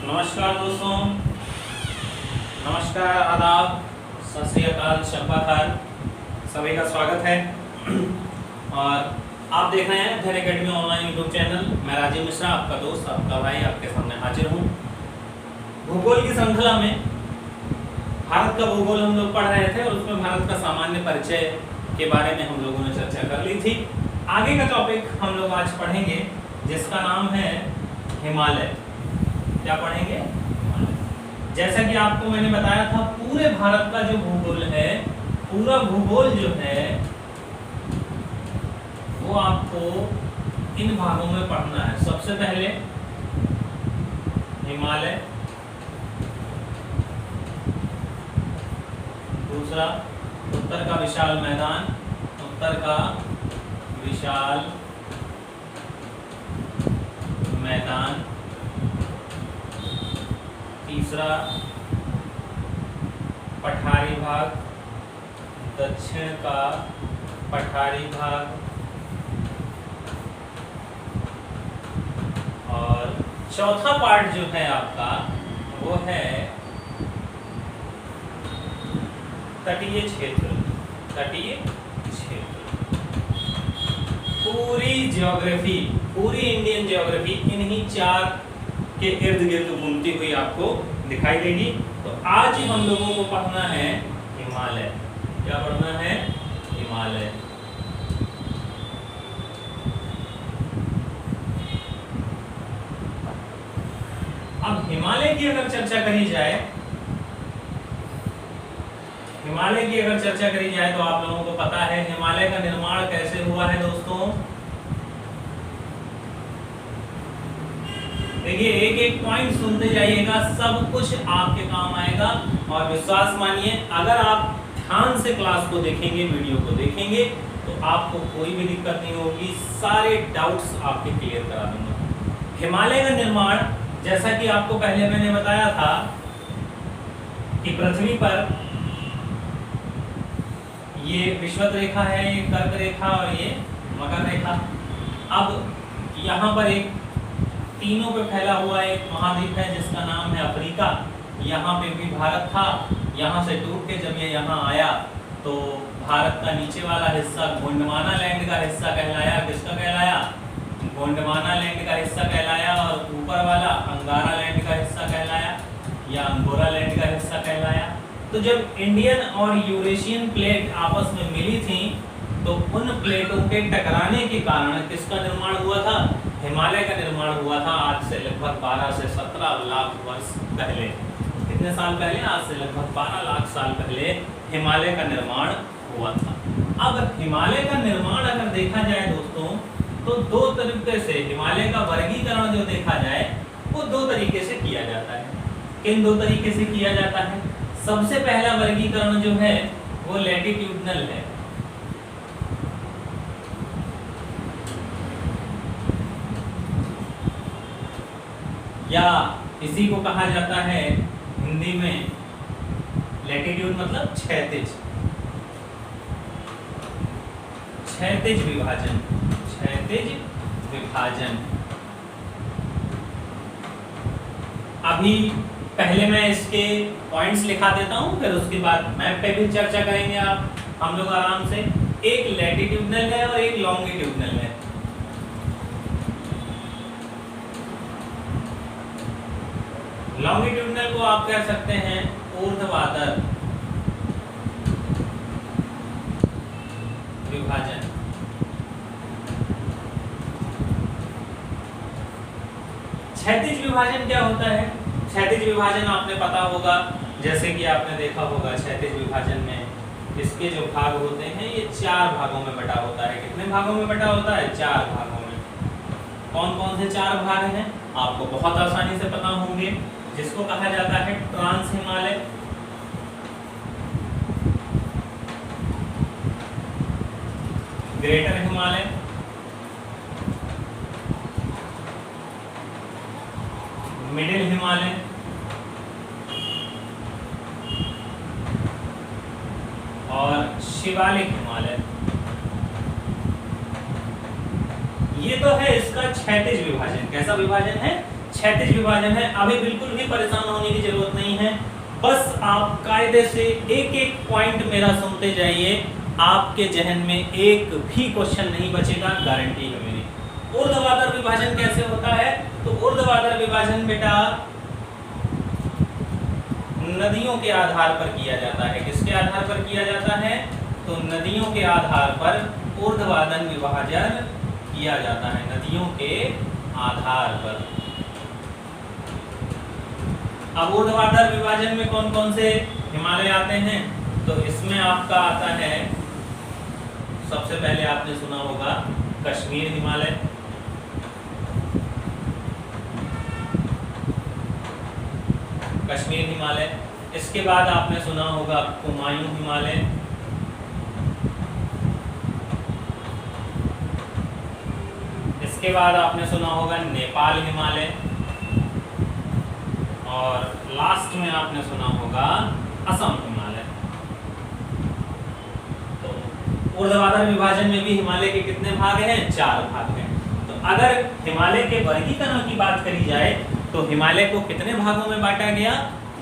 नमस्कार दोस्तों, नमस्कार, आदाब, सत श्री अकाल, शब्बा खैर, सभी का स्वागत है। और आप देख रहे हैं अध्ययन एकेडमी ऑनलाइन यूट्यूब चैनल। मैं राजीव मिश्रा, आपका दोस्त, आपका भाई, आपके सामने हाजिर हूँ। भूगोल की श्रृंखला में भारत का भूगोल हम लोग पढ़ रहे थे और उसमें भारत का सामान्य परिचय के बारे में हम लोगों ने चर्चा कर ली थी। आगे का टॉपिक हम लोग आज पढ़ेंगे जिसका नाम है हिमालय। क्या पढ़ेंगे? जैसा कि आपको मैंने बताया था, पूरे भारत का जो भूगोल है, पूरा भूगोल जो है वो आपको इन भागों में पढ़ना है। सबसे पहले हिमालय, दूसरा उत्तर का विशाल मैदान, उत्तर का विशाल मैदान, तीसरा पठारी भाग, दक्षिण का पठारी भाग, और चौथा पार्ट जो है आपका वो है तटीय क्षेत्र। तटीय क्षेत्र, पूरी ज्योग्राफी, पूरी इंडियन ज्योग्राफी इन्हीं चार के इर्द गिर्द घूमती हुई आपको दिखाई देगी। तो आज हम लोगों को पढ़ना है हिमालय। क्या पढ़ना है? हिमालय। अब हिमालय की अगर चर्चा करी जाए, हिमालय की अगर चर्चा करी जाए तो आप लोगों को पता है हिमालय का निर्माण कैसे हुआ है दोस्तों। देखिए, एक एक पॉइंट सुनते जाइएगा, सब कुछ आपके काम आएगा। और विश्वास मानिए, अगर आप ध्यान से क्लास को देखेंगे, वीडियो को देखेंगे, तो आपको कोई भी दिक्कत नहीं होगी। सारे डाउट्स आपके क्लियर करा दूंगा। हिमालय का निर्माण, जैसा कि आपको पहले मैंने बताया था कि पृथ्वी पर ये विषुवत रेखा है, ये कर्क रेखा और ये मकर रेखा। अब यहाँ पर एक तीनों पे फैला हुआ एक महाद्वीप है जिसका नाम है अफ्रीका। यहाँ पे भी भारत था। यहाँ से टूट के जब ये यहाँ आया तो भारत का नीचे वाला हिस्सा गोंडवाना लैंड का हिस्सा कहलाया। किसका कहलाया? गोंडवाना लैंड का हिस्सा कहलाया। और ऊपर वाला अंगारा लैंड का हिस्सा कहलाया या अंगोरा लैंड का हिस्सा कहलाया। तो जब इंडियन और यूरेशियन प्लेट आपस में मिली थी तो उन प्लेटों के टकराने के कारण किसका निर्माण हुआ था? हिमालय का निर्माण हुआ था। आज से लगभग 12 से 17 लाख वर्ष पहले। कितने साल पहले? आज से लगभग 12 लाख साल पहले हिमालय का निर्माण हुआ था। अब हिमालय का निर्माण अगर देखा जाए दोस्तों, तो दो तरीके से हिमालय का वर्गीकरण जो देखा जाए वो दो तरीके से किया जाता है। किन दो तरीके से किया जाता है? सबसे पहला वर्गीकरण जो है वो लैटिट्यूडनल है। या इसी को कहा जाता है हिंदी में लैटिट्यूड मतलब क्षैतिज। क्षैतिज विभाजन। क्षैतिज विभाजन। अभी पहले मैं इसके पॉइंट्स लिखा देता हूं, फिर उसके बाद मैप पे भी चर्चा करेंगे हम लोग आराम से। एक लैटिट्यूडनल है और एक लॉन्गिट्यूडनल है। लॉन्गिट्यूडनल को आप कह सकते हैं ऊर्ध्वाधर विभाजन। क्षैतिज विभाजन क्या होता है? क्षैतिज विभाजन आपने पता होगा, जैसे कि आपने देखा होगा क्षैतिज विभाजन में इसके जो भाग होते हैं ये 4 भागों में बटा होता है। कितने भागों में बटा होता है? 4 भागों में। कौन कौन से 4 भाग हैं? आपको बहुत आसानी से पता होंगे। जिसको कहा जाता है trans Himalaya, greater Himalaya, middle Himalaya, और शिवालिक हिमालय। ये तो है इसका क्षैतिज विभाजन। कैसा विभाजन है? क्षैतिज विभाजन है। अभी बिल्कुल भी परेशान होने की जरूरत नहीं है, बस आप कायदे से एक एक पॉइंट मेरा सुनते जाइए, आपके जहन में एक भी क्वेश्चन नहीं बचेगा, गारंटी है मेरी। ऊर्ध्वाधर विभाजन कैसे होता है? तो ऊर्ध्वाधर विभाजन बेटा नदियों के आधार पर किया जाता है। किसके आधार पर किया जाता है? तो नदियों के आधार पर ऊर्ध्वाधर विभाजन किया जाता है, नदियों के आधार पर। अब ऊर्ध्वाधर विभाजन में कौन कौन से हिमालय आते हैं? तो इसमें आपका आता है, सबसे पहले आपने सुना होगा कश्मीर हिमालय, कश्मीर हिमालय। इसके बाद आपने सुना होगा कुमायूं हिमालय, इसके बाद आपने सुना होगा नेपाल हिमालय, और लास्ट में आपने सुना होगा असम हिमालय। तो ऊर्ध्वाधर विभाजन में भी हिमालय के कितने भाग हैं? 4 भाग हैं। तो अगर हिमालय के वर्गीकरण की बात करी जाए तो हिमालय को कितने भागों में बांटा गया?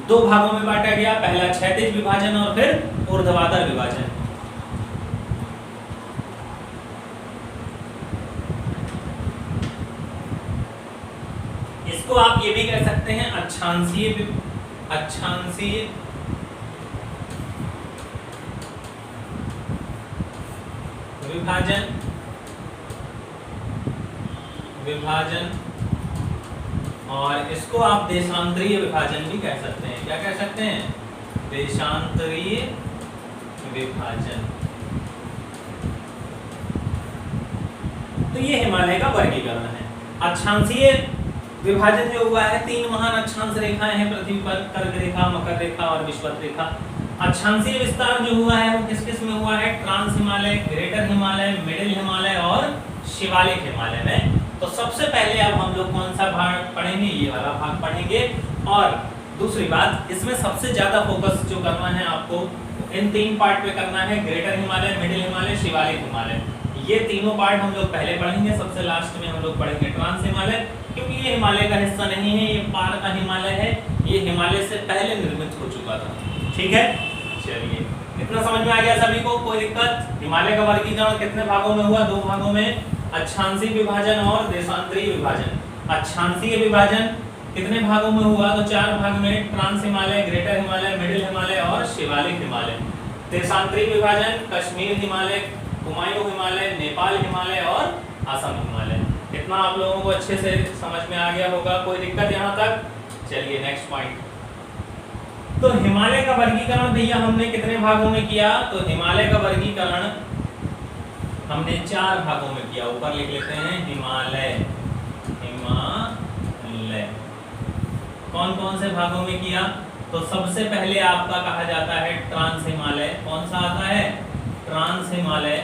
2 भागों में बांटा गया, पहला क्षैतिज विभाजन और फिर ऊर्ध्वाधर विभाजन। इसको आप ये भी कह सकते हैं अक्षांशीय विभाजन, और इसको आप देशांतरीय विभाजन भी कह सकते हैं। क्या कह सकते हैं? देशांतरीय विभाजन। तो ये हिमालय का वर्गीकरण है। अक्षांशीय विभाजन जो हुआ है, 3 महान अक्षांश रेखाएं हैं पृथ्वी पर, कर्क रेखा, मकर रेखा और विषुवत रेखा। अक्षांशीय विस्तार जो हुआ है वो किस किस में हुआ है? Trans Himalaya, greater Himalaya, middle Himalaya और शिवालिक हिमालय में। तो सबसे पहले अब हम लोग कौन सा भाग पढ़ेंगे? ये वाला भाग पढ़ेंगे। और दूसरी बात, इसमें सबसे ज्यादा फोकस जो करना है आपको इन 3 पार्ट पे करना है, ग्रेटर हिमालय, मिडिल हिमालय, शिवालिक हिमालय। ये तीनों पार्ट हम लोग पहले पढ़ेंगे, सबसे लास्ट में हम लोग पढ़ेंगे ट्रांस हिमालय, क्योंकि ये हिमालय का हिस्सा नहीं है, ये पार का हिमालय है, ये हिमालय से पहले निर्मित हो चुका था। ठीक है, चलिए इतना समझ में आ गया सभी को? कोई दिक्कत? हिमालय का वर्गीकरण कितने भागों में हुआ? 2 भागों में, अक्षांशीय विभाजन और देशांतरीय विभाजन। अक्षांशीय विभाजन कितने भागों में हुआ? तो 4 भाग में, trans Himalaya, greater Himalaya, middle Himalaya और शिवालिक हिमालय। देशांतरीय विभाजन कश्मीर हिमालय, कुमायूं हिमालय, नेपाल हिमालय और असम हिमालय। इतना आप लोगों को अच्छे से समझ में आ गया होगा? कोई दिक्कत यहाँ तक? चलिए नेक्स्ट पॉइंट। तो हिमालय का वर्गीकरण भैया हमने कितने भागों में किया? तो हिमालय का वर्गीकरण हमने 4 भागों में किया। ऊपर लिख लेते हैं हिमालय। कौन कौन से भागों में किया? तो सबसे पहले आपका कहा जाता है ट्रांस हिमालय। कौन सा आता है? ट्रांस हिमालय।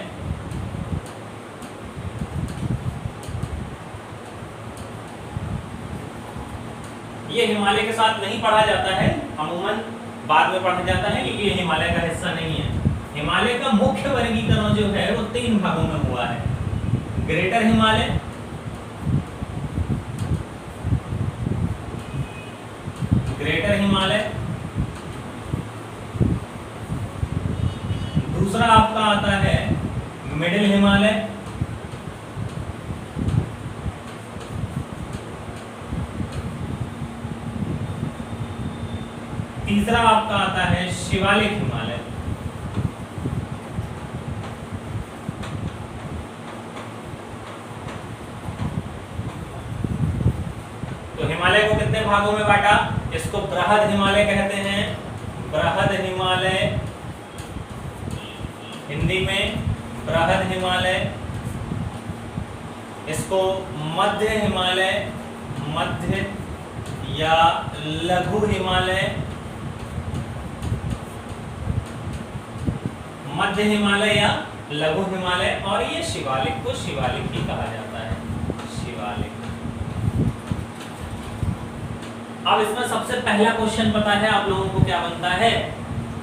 ये हिमालय के साथ नहीं पढ़ा जाता है, अमूमन बाद में पढ़ा जाता है, क्योंकि ये हिमालय का हिस्सा नहीं है। हिमालय का मुख्य वर्गीकरण जो है वो 3 भागों में हुआ है, ग्रेटर हिमालय, दूसरा आपका आता है मिडिल हिमालय, तीसरा आपका आता है शिवालिक हिमालय। तो हिमालय को कितने भागों में बांटा? इसको बृहद हिमालय कहते हैं, बृहद हिमालय, हिंदी में बृहद हिमालय। इसको मध्य हिमालय, मध्य या लघु हिमालय, मध्य हिमालय या लघु हिमालय, और ये शिवालिक को शिवालिक ही कहा जाता है, शिवालिक। अब इसमें सबसे पहला क्वेश्चन पता है आप लोगों को क्या बनता है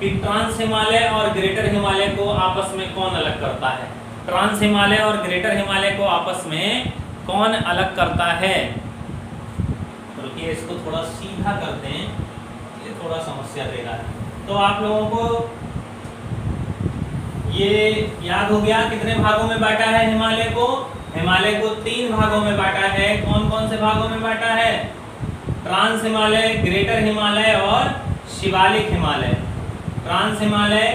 कि ट्रांस हिमालय और ग्रेटर हिमालय को आपस में कौन अलग करता है? ट्रांस हिमालय और ग्रेटर हिमालय को आपस में कौन अलग करता है? तो चलिए इसको थोड़ा सीधा करते हैं, ये थोड़ा समस्या दे रहा है। तो आप लोगों को ये याद हो गया कितने भागों में बांटा है हिमालय को? हिमालय को 3 भागों में बांटा है। कौन कौन से भागों में बांटा है? ट्रांस हिमालय, ग्रेटर हिमालय और शिवालिक हिमालय। ट्रांस हिमालय,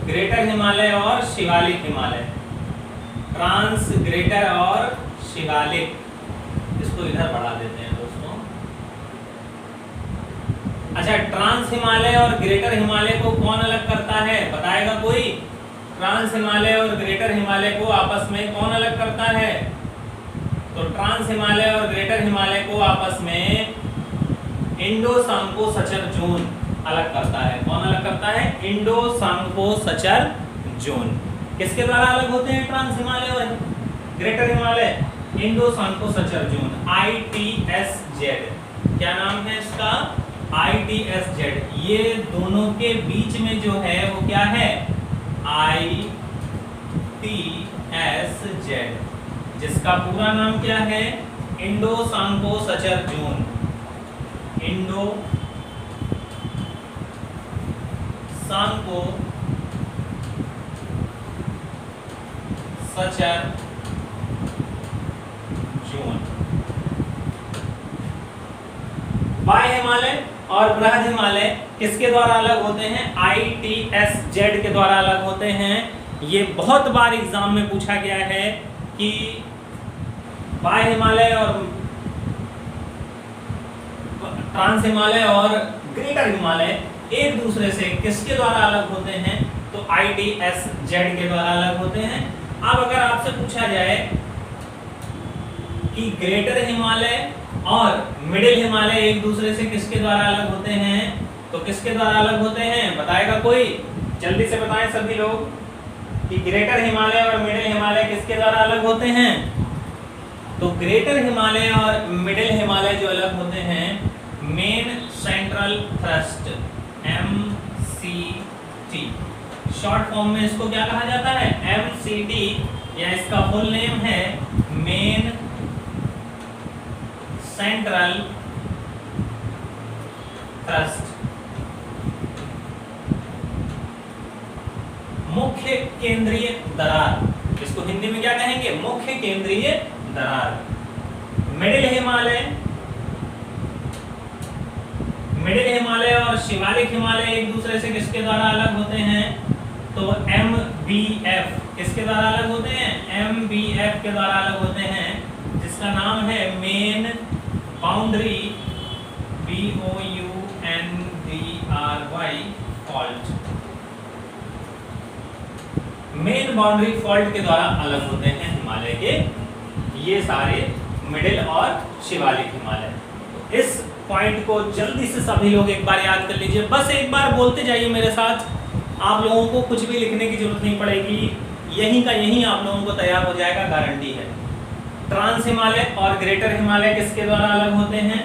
ग्रेटर हिमालय और शिवालिक हिमालय। ट्रांस, ग्रेटर और शिवालिक। इसको इधर बढ़ा देते हैं दोस्तों। अच्छा, ट्रांस हिमालय और ग्रेटर हिमालय को कौन अलग करता है, बताएगा कोई? ट्रांस हिमालय और ग्रेटर हिमालय को आपस में कौन अलग करता है? तो ट्रांस हिमालय और ग्रेटर हिमालय को आपस में इंडो सांको जोन अलग करता है। कौन अलग करता है? Indo Tsangpo zone. किसके द्वारा अलग होते हैं ट्रांस हिमालय और greater Himalaya? Indo Tsangpo zone, ITSZ। क्या नाम है इसका? ITSZ। ये दोनों के बीच में जो है वो क्या है? ITSZ, जिसका पूरा नाम क्या है? Indo Tsangpo zone. Indo Tsangpo zone. बाह्य हिमालय और बृहद हिमालय किसके द्वारा अलग होते हैं? ITSZ के द्वारा अलग होते हैं। ये बहुत बार एग्जाम में पूछा गया है कि बाह्य हिमालय और ट्रांस हिमालय और ग्रेटर हिमालय एक दूसरे से किसके द्वारा अलग होते हैं? तो ITSZ के द्वारा अलग होते हैं। अब अगर आपसे पूछा जाए कि ग्रेटर हिमालय और मिडिल हिमालय एक दूसरे से किसके द्वारा अलग होते हैं, तो किसके द्वारा अलग होते हैं, बताएगा कोई? जल्दी से बताएं सभी लोग कि ग्रेटर हिमालय और मिडिल हिमालय किसके द्वारा अलग होते हैं? तो ग्रेटर हिमालय और मिडिल हिमालय जो अलग होते हैं, main central thrust, MCT। Short form में इसको क्या कहा जाता है? MCT, या इसका फुल नेम है मेन सेंट्रल थ्रस्ट। मुख्य केंद्रीय दरार, इसको हिंदी में क्या कहेंगे? मुख्य केंद्रीय दरार। मिडिल हिमालय और शिवालिक हिमालय एक दूसरे से किसके द्वारा अलग होते हैं? तो MBF किसके द्वारा अलग होते हैं? MBF के द्वारा अलग होते हैं, जिसका नाम है main boundary, BOUNDRY fault. Main boundary fault के द्वारा अलग होते हैं हिमालय के ये सारे मिडिल और शिवालिक हिमालय। इस पॉइंट को जल्दी से सभी लोग एक बार याद कर लीजिए, बस एक बार बोलते जाइए मेरे साथ। आप लोगों को कुछ भी लिखने की जरूरत नहीं पड़ेगी, यहीं का यहीं आप लोगों को तैयार हो जाएगा, गारंटी है। ट्रांस हिमालय और ग्रेटर हिमालय किसके द्वारा अलग होते हैं?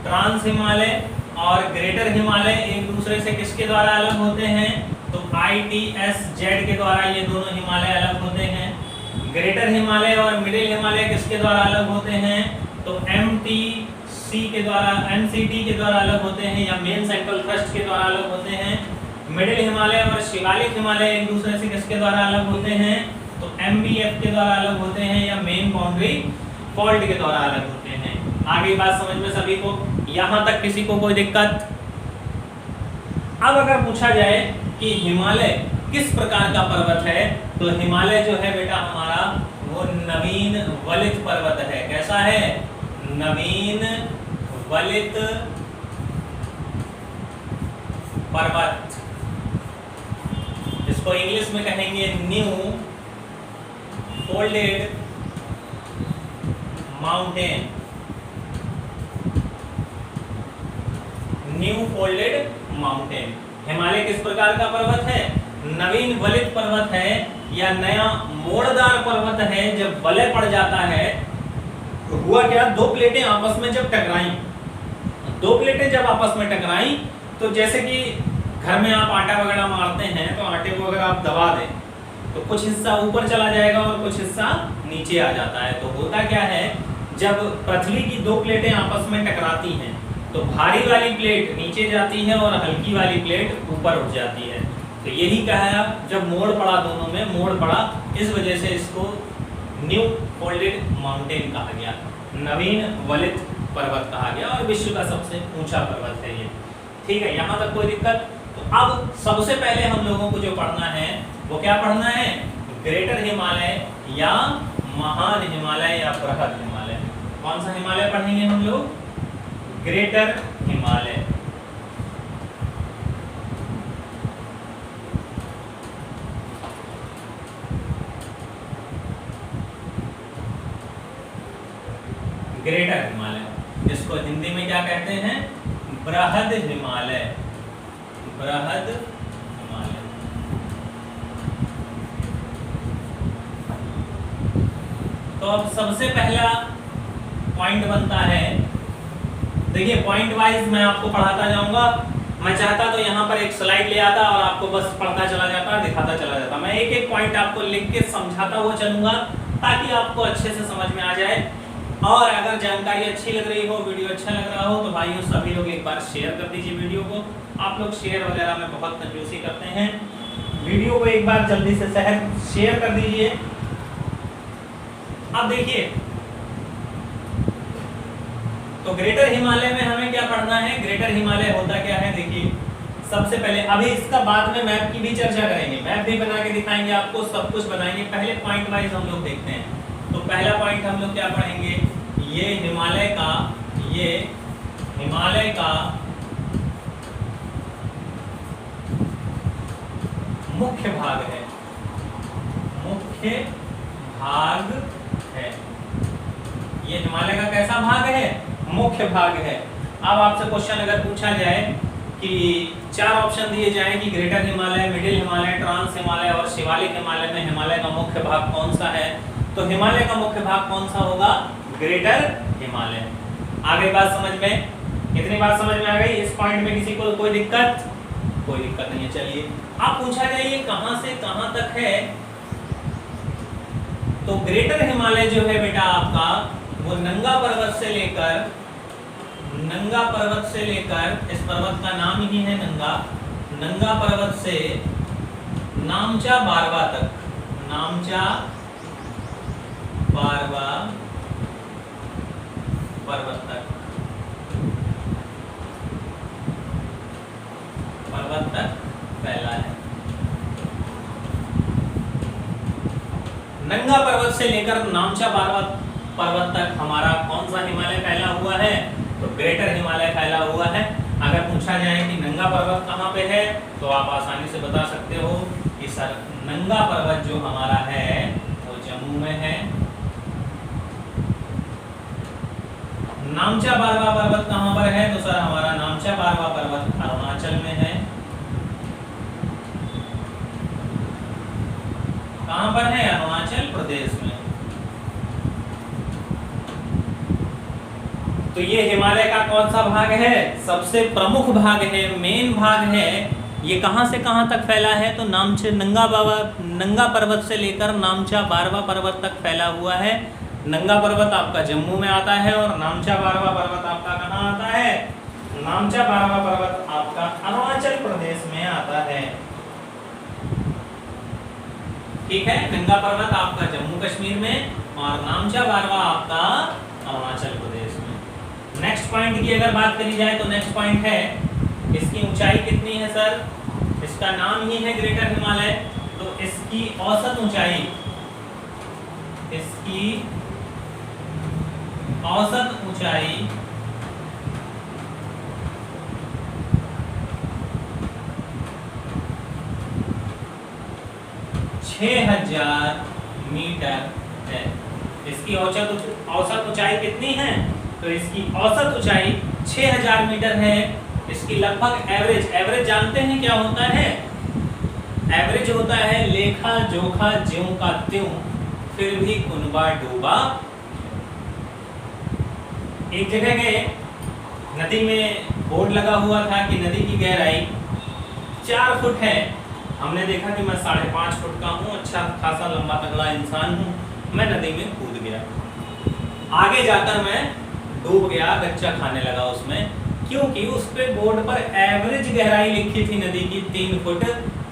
ट्रांस हिमालय और ग्रेटर हिमालय एक दूसरे से किसके द्वारा अलग होते हैं? तो ITSZ के द्वारा ये दोनों हिमालय अलग होते हैं। ग्रेटर हिमालय और मिडिल हिमालय किसके द्वारा अलग होते हैं? तो MCT के द्वारा अलग होते हैं, या मेन सेंट्रल थ्रस्ट के द्वारा अलग होते हैं। मिडिल हिमालय और शिवालिक हिमालय एक दूसरे से किसके द्वारा अलग होते हैं? तो MBF के द्वारा अलग होते हैं, या मेन बाउंड्री फॉल्ट के द्वारा अलग होते हैं। आगे बात समझ में सभी को? यहां तक किसी को कोई दिक्कत? अब अगर पूछा जाए कि हिमालय किस प्रकार का पर्वत है, तो हिमालय जो है बेटा हमारा वो नवीन वलित पर्वत है। कैसा है? नवीन वलित पर्वत। इसको इंग्लिश में कहेंगे new folded mountain. New folded mountain. Himalaya किस प्रकार का पर्वत है? नवीन वलित पर्वत है, या नया मोड़दार पर्वत है। जब वलय पड़ जाता है तो हुआ क्या? दो प्लेटें आपस में जब टकराई, दो प्लेटें जब आपस में टकराई, तो जैसे कि घर में आप आटा वगैरह मारते हैं, तो आटे को अगर आप दबा दें तो कुछ हिस्सा ऊपर चला जाएगा और कुछ हिस्सा नीचे आ जाता है। तो होता क्या है, जब पृथ्वी की दो प्लेटें आपस में टकराती हैं तो भारी वाली प्लेट नीचे जाती है और हल्की वाली प्लेट ऊपर उठ जाती है। तो यही कहा जब मोड़ पड़ा, दोनों में मोड़ पड़ा, इस वजह से इसको न्यू फोल्डेड माउंटेन कहा गया, नवीन वलित पर्वत कहा गया और विश्व का सबसे ऊंचा पर्वत है ये। ठीक है, यहाँ तक कोई दिक्कत? तो अब सबसे पहले हम लोगों को जो पढ़ना है वो क्या पढ़ना है? ग्रेटर हिमालय या महान हिमालय या बृहद हिमालय। कौन सा हिमालय पढ़ेंगे हम लोग? ग्रेटर हिमालय। ग्रेटर हिमालय, जिसको हिंदी में क्या कहते हैं? बृहद हिमालय। बृहद हिमालय। तो अब सबसे पहला पॉइंट बनता है, देखिए पॉइंट वाइज मैं आपको पढ़ाता जाऊंगा। मैं चाहता तो यहाँ पर एक स्लाइड ले आता और आपको बस पढ़ता चला जाता, दिखाता चला जाता। मैं एक एक पॉइंट आपको लिख के समझाता हुआ चलूंगा ताकि आपको अच्छे से समझ में आ जाए। और अगर जानकारी अच्छी लग रही हो, वीडियो अच्छा लग रहा हो तो भाइयों सभी लोग एक बार शेयर कर दीजिए वीडियो को। आप लोग शेयर वगैरह में बहुत कंजूसी करते हैं, वीडियो को एक बार जल्दी से शेयर कर दीजिए। अब देखिए, तो ग्रेटर हिमालय में हमें क्या पढ़ना है? ग्रेटर हिमालय होता क्या है? देखिए सबसे पहले, अभी इसका बाद में मैप की भी चर्चा करेंगे, मैप भी बना के दिखाएंगे आपको, सब कुछ बनाएंगे। पहले पॉइंट वाइज हम लोग देखते हैं। तो पहला पॉइंट हम लोग क्या पढ़ेंगे? ये हिमालय का मुख्य भाग है। मुख्य भाग है ये हिमालय का। कैसा भाग है? मुख्य भाग है। अब आपसे क्वेश्चन अगर पूछा जाए कि 4 ऑप्शन दिए जाए कि greater Himalaya, middle Himalaya, trans Himalaya और शिवालिक हिमालय में हिमालय का मुख्य भाग कौन सा है, तो हिमालय का मुख्य भाग कौन सा होगा? ग्रेटर हिमालय। आगे बात समझ में? कितनी बात समझ में आ गई? इस पॉइंट में किसी को कोई दिक्कत? कोई दिक्कत नहीं है। चलिए, आप पूछा जाए ये कहां से कहां तक है, तो ग्रेटर हिमालय जो है बेटा आपका, वो नंगा पर्वत से लेकर इस पर्वत का नाम ही है नंगा पर्वत से नामचा बारवा तक, नामचा बारवा पर्वत तक फैला है। नंगा पर्वत से लेकर नामचा बारवा पर्वत तक हमारा कौन सा हिमालय फैला हुआ है? तो ग्रेटर हिमालय फैला हुआ है। अगर पूछा जाए कि नंगा पर्वत कहाँ पे है, तो आप आसानी से बता सकते हो कि सर नंगा पर्वत जो हमारा है वो जम्मू में है। नामचा बारवा पर्वत कहाँ पर है? तो सर हमारा नामचा बारवा पर्वत अरुणाचल में है। कहाँ पर है? अरुणाचल प्रदेश में। तो ये हिमालय का कौन सा भाग है? सबसे प्रमुख भाग है, मेन भाग है। ये कहां से कहां तक फैला है? तो नंगा पर्वत से लेकर नामचा बारवा पर्वत तक फैला हुआ है। नंगा पर्वत आपका जम्मू में आता है और नामचा बारवा पर्वत आपका कहां आता है? नामचा बारवा पर्वत आपका अरुणाचल प्रदेश में आता है। ठीक है, नंगा पर्वत आपका जम्मू कश्मीर में और नामचा बारवा आपका अरुणाचल प्रदेश में। नेक्स्ट पॉइंट की अगर बात करी जाए तो नेक्स्ट पॉइंट है, इसकी ऊंचाई कितनी है सर? इसका नाम ही है ग्रेटर हिमालय, तो इसकी औसत ऊंचाई 6000 मीटर है। इसकी औसत ऊंचाई कितनी है? तो इसकी औसत ऊंचाई 6000 मीटर है। इसकी लगभग एवरेज जानते हैं क्या होता है? एवरेज होता है लेखा जोखा ज्यों का त्यों फिर भी कुनबा डूबा। एक जगह गए, नदी में बोर्ड लगा हुआ था कि नदी की गहराई 4 फुट है। हमने देखा कि मैं 5.5 फुट का हूँ, अच्छा खासा लंबा तगड़ा इंसान हूँ, मैं नदी में कूद गया। आगे जाकर मैं डूब गया, गच्चा खाने लगा उसमें, क्योंकि उस पे बोर्ड पर एवरेज गहराई लिखी थी नदी की 3 फुट,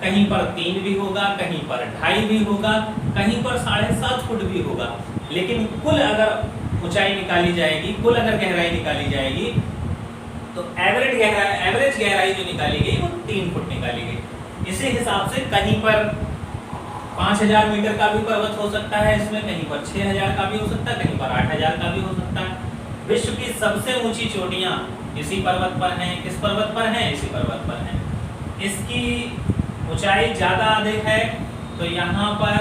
कहीं पर 3 भी होगा, कहीं पर 2.5 भी होगा, कहीं पर 7.5 फुट भी होगा, लेकिन कुल अगर ऊंचाई निकाली जाएगी, कुल अगर गहराई निकाली जाएगी तो एवरेज गहराई जो निकाली गई वो 3 फुट निकाली गई। इसी हिसाब से कहीं पर 5000 मीटर का भी पर्वत हो सकता है इसमें, कहीं पर 6000 का भी हो सकता है, कहीं पर 8000 का भी हो सकता है। विश्व की सबसे ऊंची चोटियां इसी पर्वत पर हैं। किस पर्वत पर हैं? इसी पर्वत पर हैं। इसकी ऊंचाई ज़्यादा अधिक है तो यहाँ पर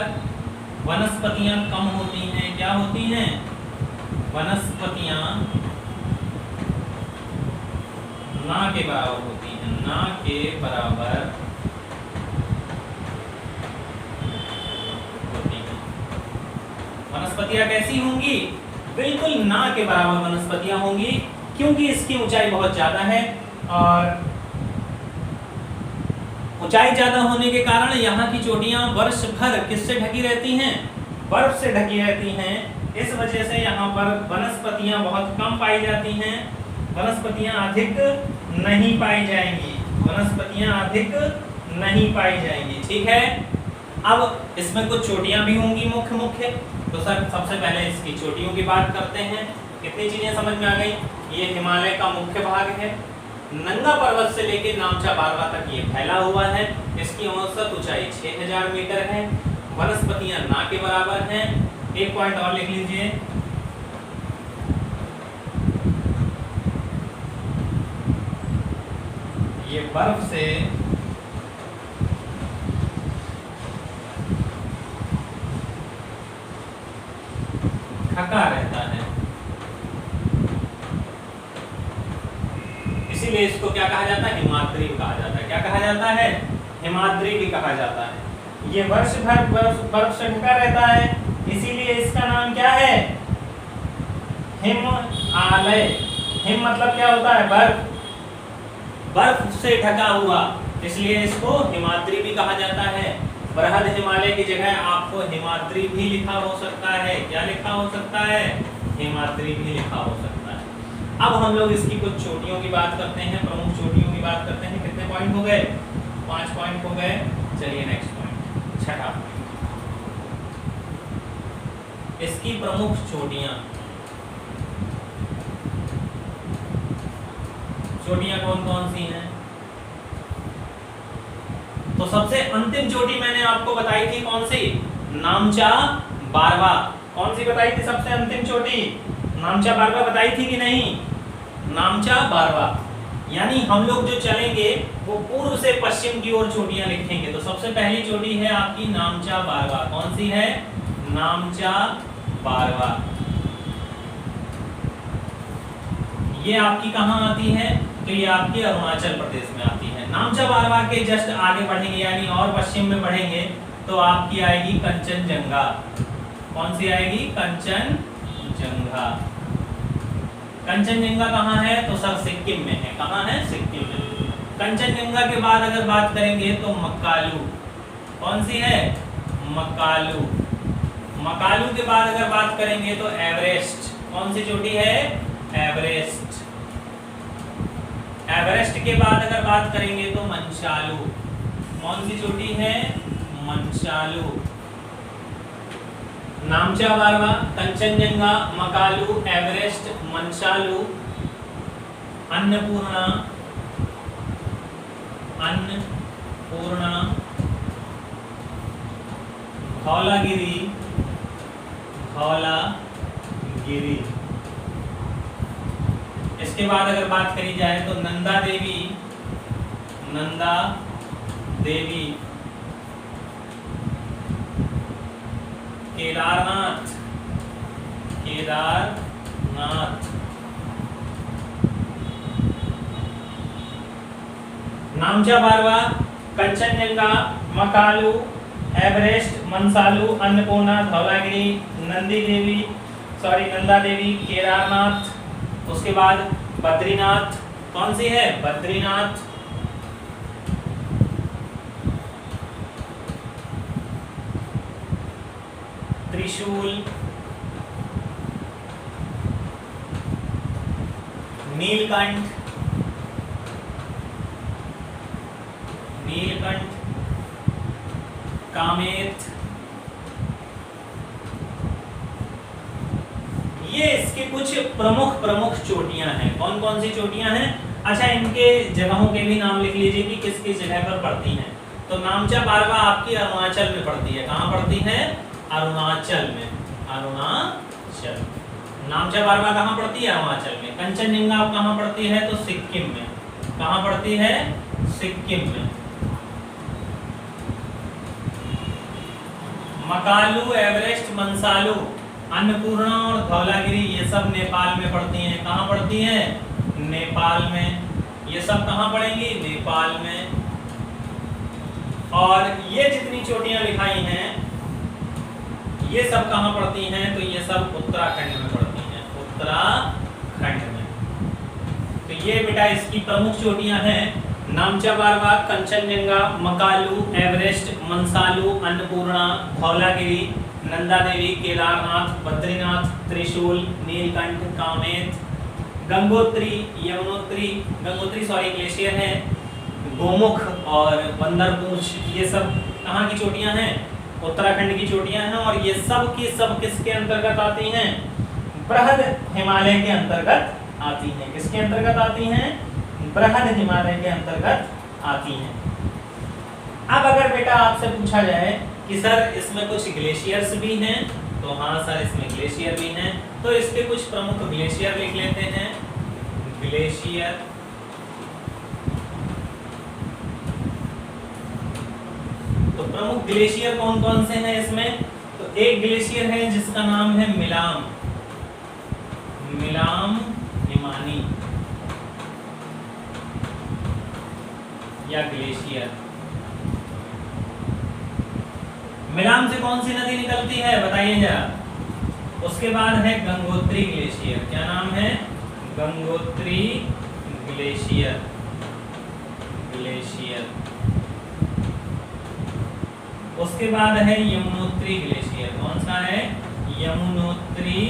वनस्पतियाँ कम होती हैं। क्या होती हैं? वनस्पतियाँ ना के बराबर होती हैं, ना के बराबर होती हैं। वनस्पतियाँ कैसी होंगी? बिल्कुल ना के बराबर वनस्पतियाँ होंगी, क्योंकि इसकी ऊंचाई बहुत ज़्यादा है और ऊंचाई ज़्यादा होने के कारण यहाँ की चोटियाँ वर्ष भर किससे ढकी रहती हैं? बर्फ से ढकी रहती हैं। इस वजह से यहाँ पर वनस्पतियाँ बहुत कम पाई जाती हैं, वनस्पतियाँ अधिक नहीं पाई जाएंगी, वनस्पतियाँ अधिक नहीं पाई जाएंगी। ठीक है, अब इसमें कुछ चोटियाँ भी होंगी मुख्य। तो सर सबसे पहले इसकी चोटियों की बात करते हैं। कितनी चीज़ें समझ में आ गई? ये हिमालय का मुख्य भाग है, नंगा पर्वत से लेकर नामचा बारवा तक ये फैला हुआ है। इसकी औसत ऊंचाई 6000 मीटर है। वनस्पतियां ना के बराबर हैं। एक पॉइंट और लिख लीजिए, ये बर्फ से ढका रहता है, इसीलिए इसको क्या कहा जाता है? हिमाद्री कहा जाता है। क्या कहा जाता है? हिमाद्री भी कहा जाता है। ये वर्ष भर बर्फ से ढका रहता है, इसीलिए इसका नाम क्या है? हिमालय। हिम मतलब क्या होता है? बर्फ, बर्फ से ढका हुआ, इसलिए इसको हिमाद्री भी कहा जाता है। बृहद हिमालय की जगह आपको हिमाद्री भी लिखा हो सकता है। क्या लिखा हो सकता है? हिमाद्री भी लिखा हो सकता है। अब हम लोग इसकी कुछ चोटियों की बात करते हैं, प्रमुख चोटियों की बात करते हैं। कितने पॉइंट हो गए? 5 पॉइंट हो गए। चलिए नेक्स्ट पॉइंट, छठा। इसकी प्रमुख चोटियां, चोटियां कौन कौन सी हैं? तो सबसे अंतिम चोटी मैंने आपको बताई थी कौन सी? नामचा बारवा। कौन सी बताई थी सबसे अंतिम चोटी? नामचा बारवा बताई थी कि नहीं? नामचा बारवा। यानी हम लोग जो चलेंगे वो पूर्व से पश्चिम की ओर चोटियां लिखेंगे। तो सबसे पहली चोटी है आपकी नामचा बारवा। कौन सी है? नामचा बारवा। ये आपकी कहाँ आती है? तो ये आपकी अरुणाचल प्रदेश में आती है। नामचा बारवा के जस्ट आगे बढ़ेंगे यानी और पश्चिम में बढ़ेंगे तो आपकी आएगी कंचनजंगा। कौन सी आएगी? कंचनजंगा। कंचनजंगा कहाँ है? तो सर सिक्किम में है। कहाँ है? सिक्किम में। कंचनजंगा के बाद अगर बात करेंगे तो मकालू। कौन सी है? मकालू। मकालू के बाद अगर बात करेंगे तो एवरेस्ट। कौन सी चोटी है? एवरेस्ट। एवरेस्ट के बाद अगर बात करेंगे तो मंशालू। कौन सी चोटी है? मंशालू। नामचा बारवा, कंचनजंगा, मकालू, एवरेस्ट, मंशालू, अन्नपूर्णा, अन्नपूर्णा, धौलागिरी, धौलागिरी। इसके बाद अगर बात करी जाए तो नंदा देवी, नंदा देवी, केदारनाथ, केदारनाथ, नामचा बारवा, कंचनजंगा, मकालू, एवरेस्ट, मंसालू, अन्नपूर्णा, धौलागिरी, नंदा देवी, केदारनाथ, उसके बाद बद्रीनाथ। कौन सी है? बद्रीनाथ। त्रिशूल, नीलकंठ, नीलकंठ, कामेत, ये इसके कुछ प्रमुख प्रमुख चोटियां हैं। कौन कौन सी चोटियां हैं? अच्छा, इनके जगहों के भी नाम लिख लीजिए कि किस किस जगह पर पड़ती हैं। तो नामचा बारवा आपकी अरुणाचल में पड़ती है। कहाँ पड़ती है? अरुणाचल में, अरुणाचल। नामचा बारवा कहाँ पड़ती है? अरुणाचल में। कंचनजंगा कहाँ पड़ती है? तो सिक्किम में। कहाँ पड़ती है? सिक्किम में। मकालू, एवरेस्ट, मंसालू, अन्नपूर्णा और धौलागिरी ये सब नेपाल में पड़ती हैं। कहाँ पड़ती हैं? नेपाल में। ये सब कहाँ पड़ेंगी? नेपाल में। और ये जितनी चोटियां लिखाई हैं ये सब कहाँ पड़ती हैं? तो ये सब उत्तराखंड में पड़ती हैं, उत्तराखंड में। तो ये बेटा इसकी प्रमुख चोटियां हैं। नामचा बारवा, कंचनजंगा, मकालू, एवरेस्ट, मंसालू, अन्नपूर्णा, धौलागिरी, नंदा देवी, केदारनाथ, बद्रीनाथ, त्रिशूल, नीलकंठ, कामेत, गंगोत्री, यमुनोत्री, गंगोत्री ग्लेशियर है, गोमुख और बंदरपूंछ, ये सब कहाँ की चोटियां हैं? उत्तराखंड की चोटियां हैं। और ये सब की सब किसके अंतर्गत आती हैं? बृहद हिमालय के अंतर्गत आती हैं। किसके अंतर्गत आती हैं? बृहद हिमालय के अंतर्गत आती हैं। अब अगर बेटा आपसे पूछा जाए कि सर इसमें कुछ ग्लेशियर्स भी हैं, तो हाँ सर इसमें ग्लेशियर भी हैं। तो इसके कुछ प्रमुख ग्लेशियर लिख लेते हैं। ग्लेशियर, तो प्रमुख ग्लेशियर कौन कौन से हैं इसमें? तो एक ग्लेशियर है जिसका नाम है मिलाम, मिलाम हिमानी या ग्लेशियर। मिलाम से कौन सी नदी निकलती है बताइए जरा। उसके बाद है गंगोत्री ग्लेशियर। क्या नाम है? Gangotri glacier, glacier. उसके बाद है यमुनोत्री ग्लेशियर। कौन सा है? यमुनोत्री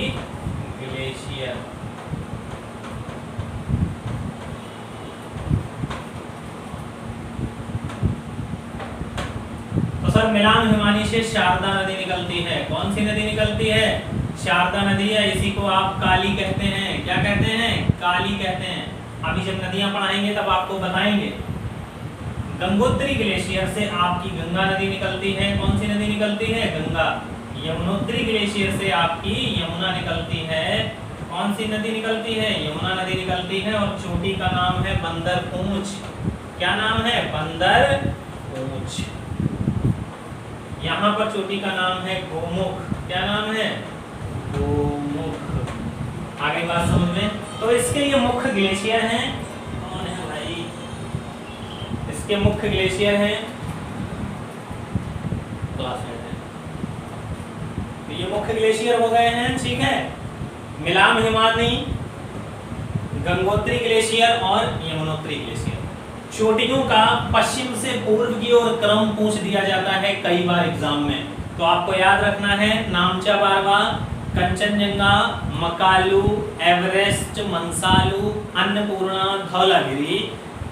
ग्लेशियर। तो सर मिलान हिमानी से शारदा नदी निकलती है। कौन सी नदी निकलती है? शारदा नदी है। इसी को आप काली कहते हैं। क्या कहते हैं? काली कहते हैं। अभी जब नदियां पढ़ाएंगे तब आपको बताएंगे। गंगोत्री ग्लेशियर से आपकी गंगा नदी निकलती है। कौन सी नदी निकलती है? गंगा। यमुनोत्री ग्लेशियर से आपकी यमुना निकलती है। कौन सी नदी निकलती है? यमुना नदी निकलती है। और चोटी का नाम है बंदरपूंछ। क्या नाम है? बंदरपूंछ। यहाँ पर चोटी का नाम है गोमुख। क्या नाम है? गोमुख। आगे बात समझ में। तो इसके ये मुख्य ग्लेशियर हैं। कौन है भाई? इसके मुख्य ग्लेशियर हैं, क्लासमेट हैं। तो ये मुख्य ग्लेशियर हो गए हैं, ठीक है। मिलाम हिमानी, गंगोत्री ग्लेशियर और यमुनोत्री ग्लेशियर। चोटियों का पश्चिम से पूर्व की ओर क्रम पूछ दिया जाता है कई बार एग्जाम में। तो आपको याद रखना है नामचा बारवा, कंचनजंगा, मकालू, एवरेस्ट, मंसालू, अन्नपूर्णा, धौलागिरी।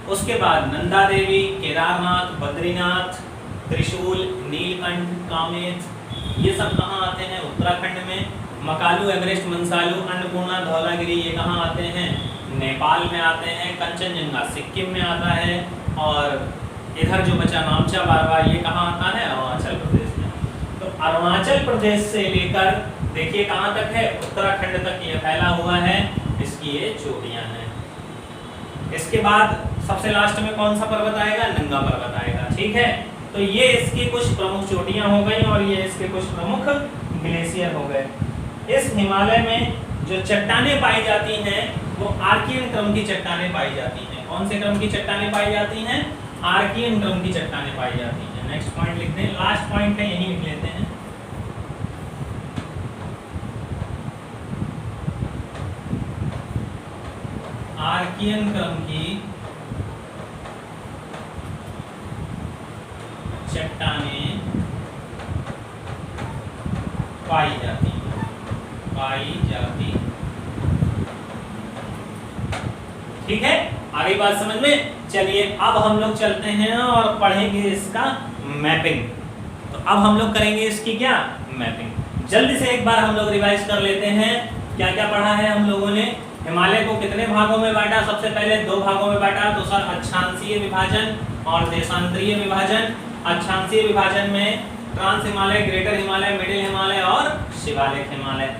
उसके बाद नंदा देवी, केदारनाथ, बद्रीनाथ, त्रिशूल, नीलकंठ, कामेत, ये सब कहाँ आते हैं? उत्तराखंड में। मकालू, एवरेस्ट, मंसालू, अन्नपूर्णा, धौलागिरी ये कहाँ आते हैं? नेपाल में आते हैं। कंचनजंगा सिक्किम में आता है। और इधर जो बचा नामचा बारवा ये कहाँ आता है? अरुणाचल प्रदेश में। तो अरुणाचल प्रदेश से लेकर देखिए कहाँ तक है? उत्तराखंड तक ये फैला हुआ है। इसकी ये चोटियां हैं। इसके बाद सबसे लास्ट में कौन सा पर्वत आएगा? नंगा पर्वत आएगा, ठीक है। तो ये इसकी कुछ प्रमुख चोटियां हो गई और ये इसके कुछ प्रमुख ग्लेशियर हो गए। इस हिमालय में जो चट्टानें पाई जाती हैं वो आर्कियन क्रम की चट्टानें पाई जाती हैं। कौन से क्रम की चट्टानें पाई जाती हैं? आर्कियन क्रम की चट्टानें पाई जाती हैं। नेक्स्ट पॉइंट लिख दें, लास्ट पॉइंट है यही लिख लेते हैं। आर्कियन क्रम की चट्टानें पाई जाती हैं, पाई जाती ठीक है, आगे बात समझ में। चलिए अब हम लोग चलते हैं और पढ़ेंगे इसका मैपिंग। तो अब हम लोग करेंगे इसकी क्या मैपिंग। जल्दी से एक बार हम लोग रिवाइज कर लेते हैं क्या क्या पढ़ा है हम लोगों ने। हिमालय को कितने भागों में बांटा, सबसे पहले 2 भागों में बांटा, तो सर अक्षांशीय विभाजन और देशांतरीय विभाजन। अक्षांशीय विभाजन में trans Himalaya, greater Himalaya, middle Himalaya और शिवालिक हिमालय।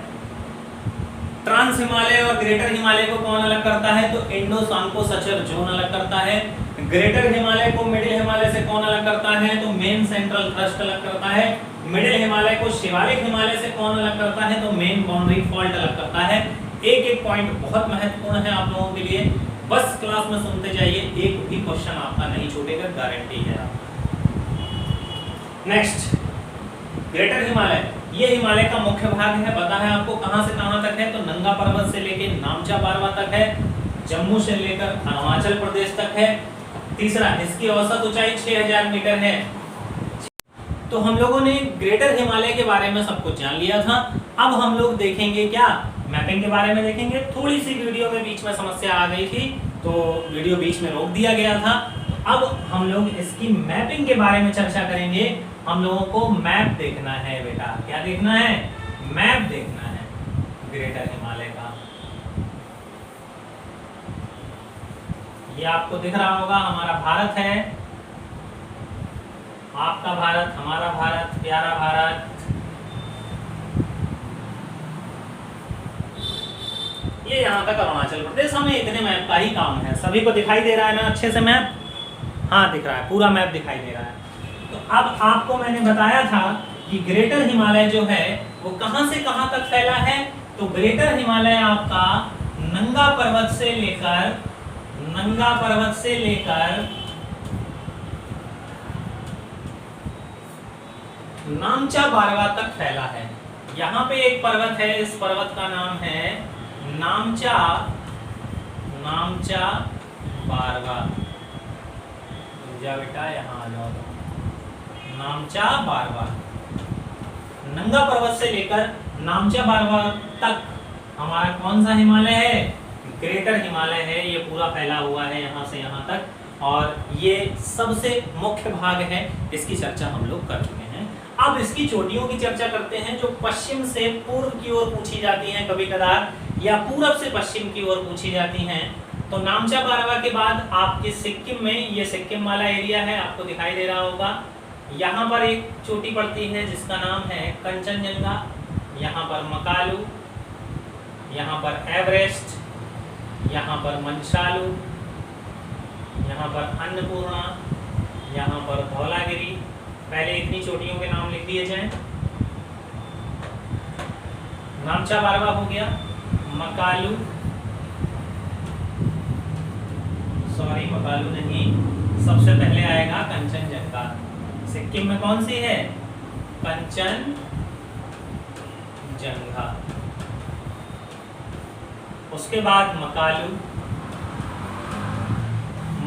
ट्रांस हिमालय और ग्रेटर हिमालय को कौन अलग करता है, तो इंडो सांको सचर जोन अलग करता है। ग्रेटर हिमालय को मिडिल हिमालय से कौन अलग करता है, तो मेन सेंट्रल थ्रस्ट अलग करता है। मिडिल हिमालय को शिवालिक हिमालय से कौन अलग करता है, तो मेन बाउंड्री फॉल्ट अलग करता है। एक एक पॉइंट बहुत महत्वपूर्ण है आप लोगों के लिए, बस क्लास में सुनते जाइए, एक भी क्वेश्चन आपका नहीं छूटेगा, गारंटी है आपको। नेक्स्ट, ग्रेटर हिमालय, ये हिमालय का मुख्य भाग है। पता है आपको कहां से कहां तक है, तो नंगा पर्वत से लेकर नामचा बारवा तक है, जम्मू से लेकर अरुणाचल प्रदेश तक है। तीसरा, इसकी औसत ऊंचाई 6000 मीटर है। तो हम लोगों ने ग्रेटर हिमालय के बारे में सब कुछ जान लिया था। अब हम लोग देखेंगे क्या, मैपिंग के बारे में देखेंगे। थोड़ी सी वीडियो में बीच में समस्या आ गई थी, तो वीडियो बीच में रोक दिया गया था। अब हम लोग इसकी मैपिंग के बारे में चर्चा करेंगे। हम लोगों को मैप देखना है बेटा, क्या देखना है, मैप देखना है ग्रेटर हिमालय का। ये आपको दिख रहा होगा, हमारा भारत है, आपका भारत, हमारा भारत, प्यारा भारत। ये यहाँ तक अरुणाचल प्रदेश। हमें इतने मैप का ही काम है। सभी को दिखाई दे रहा है ना अच्छे से मैप? हाँ दिख रहा है, पूरा मैप दिखाई दे रहा है। तो अब आपको मैंने बताया था कि ग्रेटर हिमालय जो है वो कहां से कहां तक फैला है। तो ग्रेटर हिमालय आपका नंगा पर्वत से लेकर नामचा बारवा तक फैला है। यहाँ पे एक पर्वत है, इस पर्वत का नाम है नामचा बारवा। जा बेटा यहाँ आ जाओ। नामचा बारवा, नंगा पर्वत से लेकर नामचा बारवा तक हमारा कौन सा हिमालय है, ग्रेटर हिमालय है। ये पूरा फैला हुआ है यहाँ से यहाँ तक, और ये सबसे मुख्य भाग है। इसकी चर्चा हम लोग कर चुके हैं। अब इसकी चोटियों की चर्चा करते हैं, जो पश्चिम से पूर्व की ओर पूछी जाती हैं कभी कदार, या पूरब से पश्चिम की ओर पूछी जाती हैं। तो नामचा बारवा के बाद आपके सिक्किम में, ये सिक्किम वाला एरिया है, आपको दिखाई दे रहा होगा। यहाँ पर एक चोटी पड़ती है जिसका नाम है कंचनजंगा, यहाँ पर मकालू, यहाँ पर एवरेस्ट, यहाँ पर मंशालू, यहाँ पर अन्नपूर्णा, यहाँ पर धौलागिरी। पहले इतनी चोटियों के नाम लिख दिए जाएं। नामचा बारवा हो गया, मकालू, मकालू नहीं, सबसे पहले आएगा कंचनजंगा। सिक्किम में कौन सी है, कंचनजंगा। उसके बाद मकालू,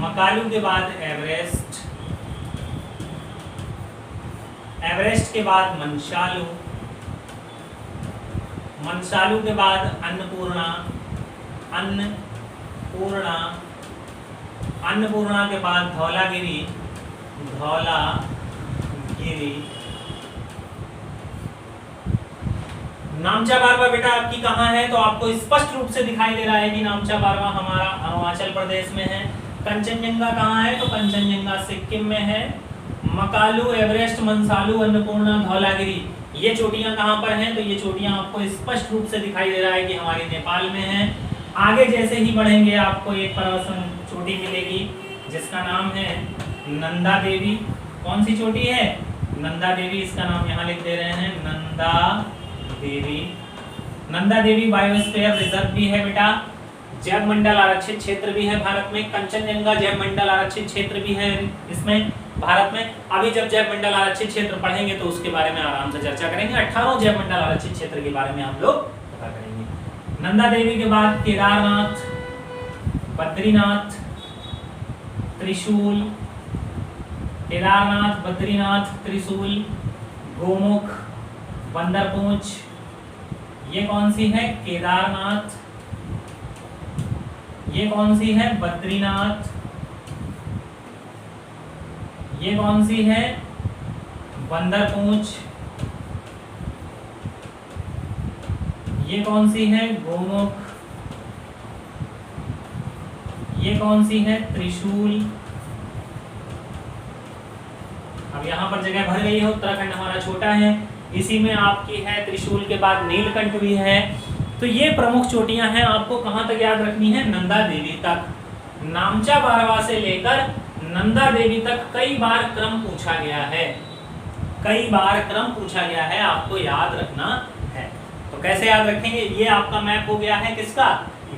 मकालू के बाद एवरेस्ट, एवरेस्ट के बाद मंशालू, मंशालू के बाद अन्नपूर्णा, अन्नपूर्णा, अन्नपूर्णा के बाद धौलागिरी, धौलागिरी। नामचा बारवा बेटा आपकी कहाँ है, तो आपको स्पष्ट रूप से दिखाई दे रहा है कि नामचा बारवा हमारा अरुणाचल प्रदेश में है। कंचनजंगा कहाँ है, तो कंचनजंगा सिक्किम में है। मकालू, एवरेस्ट, मंसालू, अन्नपूर्णा, धौलागिरी, ये चोटियां कहाँ पर हैं, तो ये चोटियां आपको स्पष्ट रूप से दिखाई दे रहा है कि हमारे नेपाल में है। आगे जैसे ही बढ़ेंगे आपको एक पर्वत चोटी मिलेगी जिसका नाम है नंदा देवी। कौन सी चोटी है, नंदा देवी, इसका नाम यहाँ लिख दे रहे हैं, नंदा देवी। नंदा देवी बायोस्फीयर रिजर्व भी है बेटा, जैव मंडल आरक्षित क्षेत्र भी है भारत में। कंचनजंगा जैव मंडल आरक्षित क्षेत्र भी है इसमें भारत में। अभी जब जैव मंडल आरक्षित क्षेत्र पढ़ेंगे तो उसके बारे में आराम से चर्चा करेंगे। 18 जैव मंडल आरक्षित क्षेत्र के बारे में हम लोग पता करेंगे। नंदा देवी के बाद केदारनाथ, बद्रीनाथ, त्रिशूल, केदारनाथ, बद्रीनाथ, त्रिशूल, गोमुख, बंदरपूंछ। ये कौन सी है, केदारनाथ, ये कौन सी है? बद्रीनाथ। ये कौन सी है? बंदरपूंछ। ये कौन सी है? गोमुख। ये कौन सी है? त्रिशूल। अब यहाँ पर जगह भर गई है, उत्तराखंड हमारा छोटा है, इसी में आपकी है त्रिशूल के बाद नीलकंठ भी है। तो ये प्रमुख चोटियां हैं, आपको कहाँ तक याद रखनी है? नंदा देवी तक। नामचा बारवा से लेकर नंदा देवी तक कई बार क्रम पूछा गया है, कई बार क्रम पूछा गया है, आपको याद रखना है। तो कैसे याद रखेंगे? ये आपका मैप हो गया है किसका?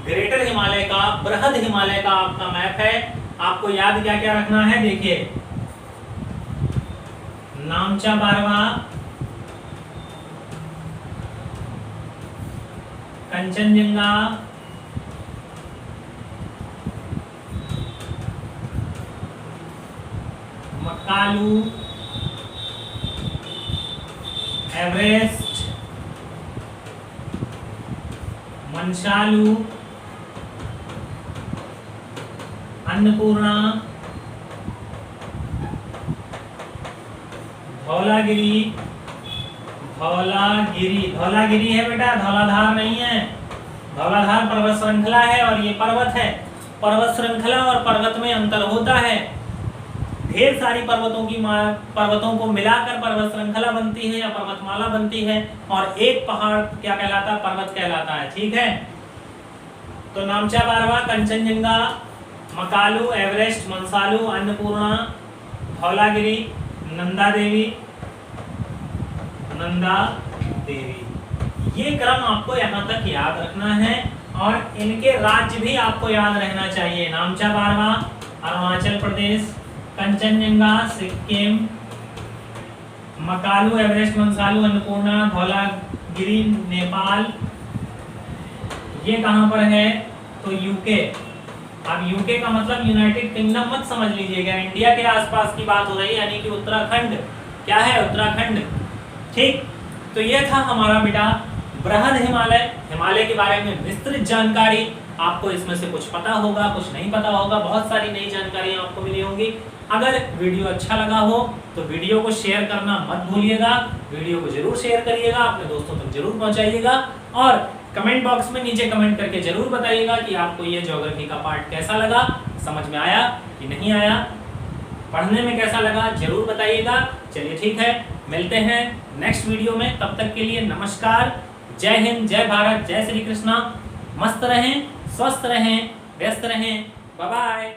ग्रेटर हिमालय का, बृहद हिमालय का आपका मैप है। आपको याद क्या क्या रखना है? देखिए, नामचा बारवा, कंचनजंगा, मकालू, एवरेस्ट, मंशालू, अन्नपूर्णा, धौलागिरी। धौलागिरी है बेटा, धौलाधार नहीं है। धौलाधार पर्वत श्रृंखला है और ये पर्वत है। पर्वत श्रृंखला और पर्वत में अंतर होता है। ढेर सारी पर्वतों को मिलाकर पर्वत श्रृंखला बनती है या पर्वतमाला बनती है, और एक पहाड़ क्या कहलाता है? पर्वत कहलाता है। ठीक है, तो नामचा बारवा, कंचनजंगा, मकालू, एवरेस्ट, मंसालू, अन्नपूर्णा, धौलागिरी, नंदा देवी, ये क्रम आपको यहाँ तक याद रखना है, और इनके राज्य भी आपको याद रहना चाहिए। नामचा बारवा अरुणाचल प्रदेश, कंचनजंगा सिक्किम, मकालू, एवरेस्ट, मंसालू, अन्नपूर्णा, धौलागिरी नेपाल। ये कहाँ पर है? तो यूके। अब यूके का मतलब यूनाइटेड किंगडम मत समझ लीजिएगा, इंडिया के आसपास की बात हो रही है, यानी कि उत्तराखंड। क्या है? उत्तराखंड। ठीक, तो ये था हमारा बेटा बृहद हिमालय। हिमालय के बारे में विस्तृत जानकारी। आपको इसमें से कुछ पता होगा, कुछ नहीं पता होगा, बहुत सारी नई जानकारी आपको मिली होंगी। अगर वीडियो अच्छा लगा हो तो वीडियो को शेयर करना मत भूलिएगा। वीडियो को जरूर शेयर करिएगा, अपने दोस्तों तक जरूर पहुंचाइएगा, और कमेंट बॉक्स में नीचे कमेंट करके जरूर बताइएगा कि आपको ये ज्योग्राफी का पार्ट कैसा लगा, समझ में आया कि नहीं आया, पढ़ने में कैसा लगा, जरूर बताइएगा। चलिए ठीक है, मिलते हैं नेक्स्ट वीडियो में। तब तक के लिए नमस्कार, जय हिंद, जय भारत, जय श्री कृष्णा। मस्त रहें, स्वस्थ रहें, व्यस्त रहें। Bye bye.